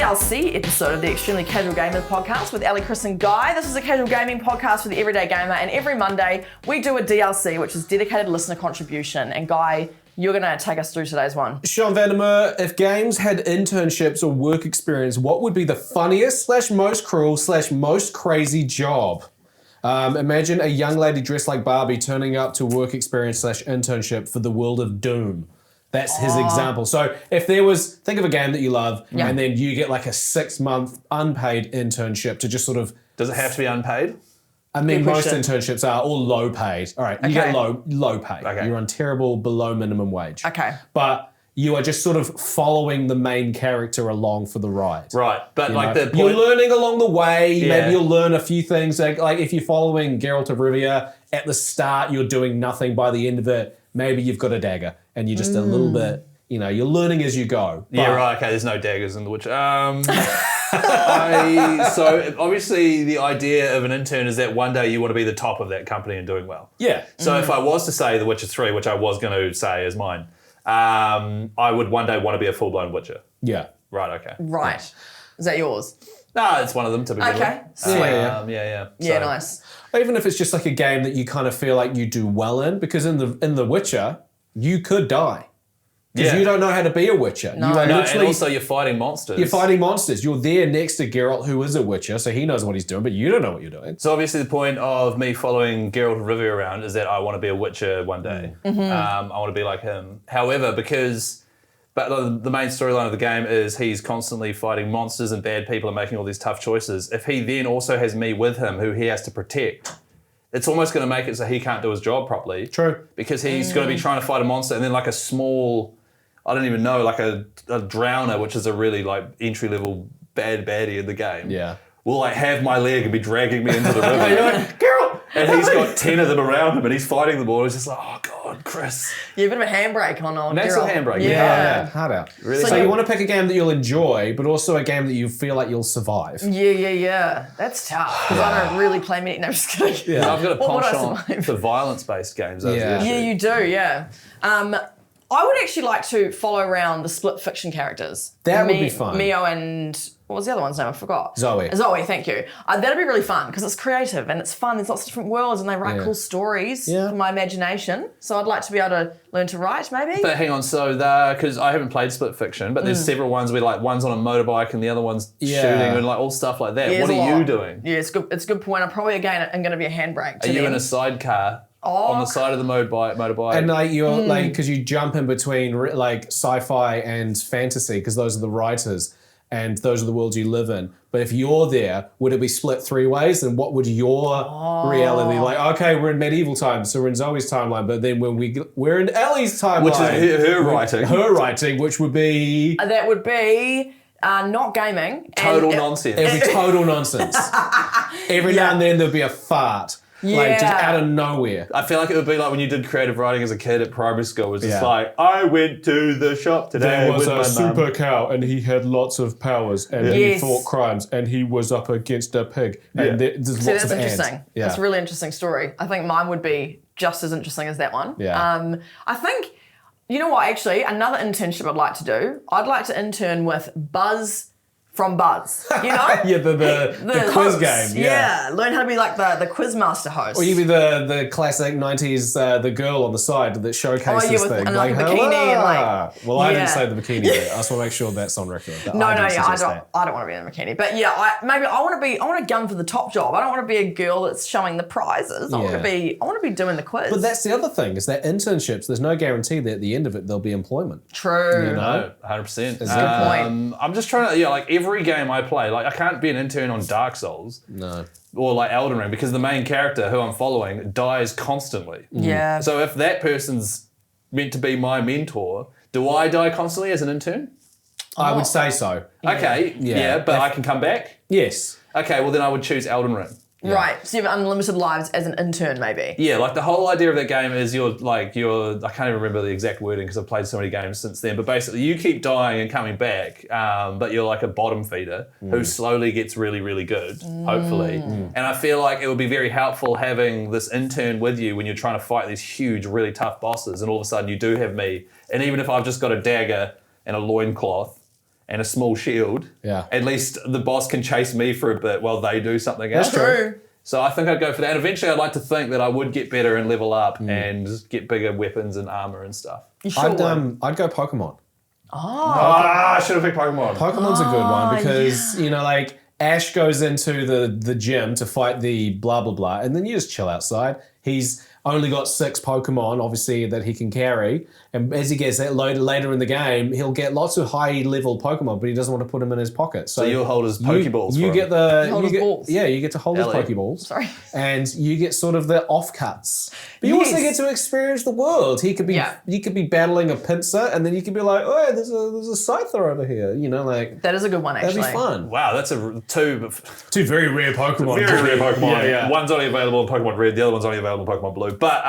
DLC episode of the Extremely Casual Gamers podcast with Ali, Chris and Guy. This is a casual gaming podcast for the everyday gamer, and every Monday we do a DLC, which is dedicated listener contribution. And Guy, you're going to take us through today's one. Sean Vandermeer, if games had internships or work experience, what would be the funniest / most cruel / most crazy job? Imagine a young lady dressed like Barbie turning up to work experience / internship for the world of Doom. That's his example. So if there was, think of a game that you love, and then you get like a 6-month unpaid internship to just sort of... Does it have to be unpaid? I mean, most internships are all low paid. All right, you get low pay. Okay. You're on terrible below minimum wage. Okay. But you are just sort of following the main character along for the ride. Right, but like the point... You're learning along the way. Maybe you'll learn a few things. Like if you're following Geralt of Rivia, at the start you're doing nothing. By the end of it, maybe you've got a dagger and you're just a little bit, you're learning as you go. Yeah, right, okay, there's no daggers in The Witcher. So obviously the idea of an intern is that one day you want to be the top of that company and doing well. Yeah. So if I was to say The Witcher 3, which I was going to say as mine, I would one day want to be a full-blown Witcher. Yeah. Right, okay. Right. Is that yours? No, it's one of them to begin Okay. with. Sweet. Yeah, Yeah, nice. Even if it's just like a game that you kind of feel like you do well in, because in The Witcher, you could die. Because you don't know how to be a Witcher. No. You are And literally... also you're fighting monsters. You're fighting monsters. You're there next to Geralt, who is a Witcher, so he knows what he's doing, but you don't know what you're doing. So obviously the point of me following Geralt of Rivia around is that I want to be a Witcher one day. I want to be like him. However, but the main storyline of the game is he's constantly fighting monsters and bad people and making all these tough choices. If he then also has me with him, who he has to protect, it's almost going to make it so he can't do his job properly. True. Because he's going to be trying to fight a monster and then like a small... I don't even know, like a drowner, which is a really like entry-level bad baddie in the game. Yeah. Will like have my leg and be dragging me into the river. You're like, Geralt! And he's got 10 of them around him and he's fighting them all. He's just like, oh God, Chris. Yeah, a bit of a handbrake on old Massive Geralt. handbrake. Yeah. Hard out. Really So hard. you want to pick a game that you'll enjoy, but also a game that you feel like you'll survive. Yeah. That's tough, because I don't really play many... No, I'm just kidding. Yeah. I've got a What would I penchant survive? for violence-based games. That's Yeah. the issue. Yeah, you do, yeah. I would actually like to follow around the split fiction characters. That would be fun. Mio and... What was the other one's name? I forgot. Zoe, thank you. That'd be really fun because it's creative and it's fun. There's lots of different worlds and they write cool stories for my imagination. So I'd like to be able to learn to write, maybe. But hang on, so because I haven't played Split Fiction, but there's several ones where like one's on a motorbike and the other one's shooting and like all stuff like that. Yeah, What there's a are you lot. doing? Yeah, it's good. It's a good point. I'm probably again going to be a handbrake. Are you in a sidecar on the side of the motorbike? and like you're like, because you jump in between like sci-fi and fantasy, because those are the writers and those are the worlds you live in. But if you're there, would it be split 3 ways? And what would your reality like? Okay, we're in medieval times, so we're in Zoe's timeline. But then when we're in Ellie's timeline, Which is her writing. Her writing, which would be That would be not gaming. Total and, nonsense. it would be total nonsense. Every now and then there'd be a fart. Like just out of nowhere. I feel like it would be like when you did creative writing as a kid at primary school. It was just Yeah. like, I went to the shop today There was with a my super mum. cow and he had lots of powers and he Yes. fought crimes and he was up against a pig. And there's See, lots that's of ants. interesting. Yeah. That's a really interesting story. I think mine would be just as interesting as that one. Yeah. I think, you know what, actually, another internship I'd like to do, I'd like to intern with Buzz from Buzz, you know? Yeah, the quiz host. game. Yeah. Learn how to be like the quizmaster host. Or you be the classic 90s, the girl on the side that showcases with things. and like a bikini and like... Well, I didn't Yeah. say the bikini bit. I just want to make sure that's on record. That No, I didn't I suggest don't. that. I don't want to be in a bikini, but yeah, I want to gun for the top job. I don't want to be a girl that's showing the prizes. I want to be doing the quiz. But that's the other thing, is that internships, there's no guarantee that at the end of it there'll be employment. true. You know? No, 100%. That's a good point. I'm just trying to, like every game I play, like I can't be an intern on Dark Souls. No. Or like Elden Ring, because the main character who I'm following dies constantly. Yeah. So if that person's meant to be my mentor, do I die constantly as an intern? I would say so. Okay, yeah, but I can come back? Yes. Okay, well then I would choose Elden Ring. Right. So you have unlimited lives as an intern, maybe. Yeah, like the whole idea of that game is I can't even remember the exact wording because I've played so many games since then, but basically you keep dying and coming back, but you're like a bottom feeder who slowly gets really, really good, hopefully. And I feel like it would be very helpful having this intern with you when you're trying to fight these huge, really tough bosses, and all of a sudden you do have me, and even if I've just got a dagger and a loincloth, and a small shield, at least the boss can chase me for a bit while they do something else. That's true. So I think I'd go for that. And eventually I'd like to think that I would get better and level up and get bigger weapons and armor and stuff. You sure would. I'd go Pokemon. I should have picked Pokemon. Pokemon's a good one because, you know, like Ash goes into the gym to fight the blah, blah, blah, and then you just chill outside. He's only got 6 Pokemon, obviously, that he can carry. And as he gets that later in the game, he'll get lots of high-level Pokemon, but he doesn't want to put them in his pocket. So you'll hold his Pokeballs you for get him. Balls. Yeah, you get to hold his Ellie. Pokeballs. Sorry. And you get sort of the offcuts. But you also get to experience the world. He could be you could be battling a Pinsir, and then you could be like, oh, there's a Scyther over here. You know, like That is a good one, actually. that'd be fun. Wow, that's two very rare Pokemon. very rare Pokemon. Yeah. One's only available in Pokemon Red, the other one's only available in Pokemon Blue. But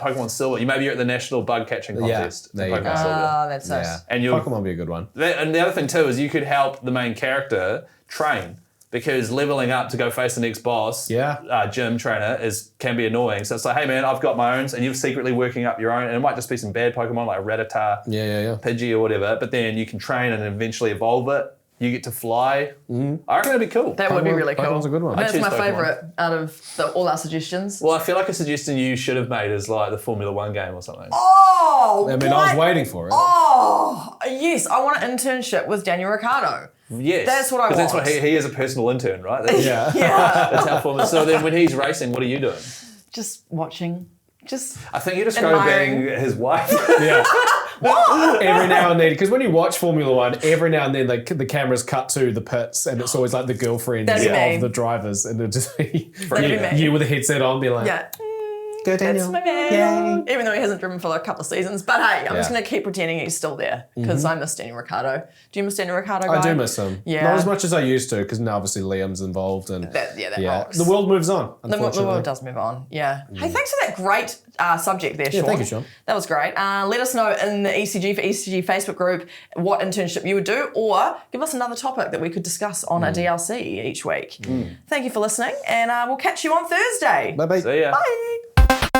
Pokemon Silver, maybe you're at the National Bug Catching Contest. there in you go. Pokemon Silver. That's nice. Yeah. And you'll- Pokemon would be a good one. And the other thing too is you could help the main character train. Because leveling up to go face the next boss, gym trainer, can be annoying. So it's like, hey man, I've got my own, and you're secretly working up your own, and it might just be some bad Pokemon like a Rattata, Pidgey or whatever, but then you can train and eventually evolve it. You get to fly. I reckon it'd be cool. That would be really cool. Pokemon's a good one. That's I'd my choose Pokemon. favourite out of all our suggestions. Well, I feel like a suggestion you should have made is like the Formula 1 game or something. Oh, I mean, I was waiting for it. Oh, yes. I want an internship with Daniel Ricciardo. Yes. That's what I want. That's what he is a personal intern, right? That's, Yeah. that's how Formula. So then when he's racing, what are you doing? Just watching. I think you're describing Admiring. his wife. Yeah. Every now and then, because when you watch Formula One, every now and then the cameras cut to the pits, and it's always like the girlfriends That'd be me. of the drivers, and it'll just be That'd be me. you with a headset on, be like, Yeah. go That's Daniel. my man. Even though he hasn't driven for like a couple of seasons. But hey, I'm just Yeah. going to keep pretending he's still there because I miss Daniel Ricciardo. Do you miss Daniel Ricciardo, guy? I do miss him. Yeah. Not as much as I used to, because now obviously Liam's involved, and That rocks. the world moves on. The Unfortunately, world does move on, yeah. Hey, thanks for that great subject there, Sean. thank you, Sean. That was great. Let us know in the ECG for ECG Facebook group what internship you would do, or give us another topic that we could discuss on a DLC each week. Thank you for listening, and we'll catch you on Thursday. Bye bye. So yeah. Bye.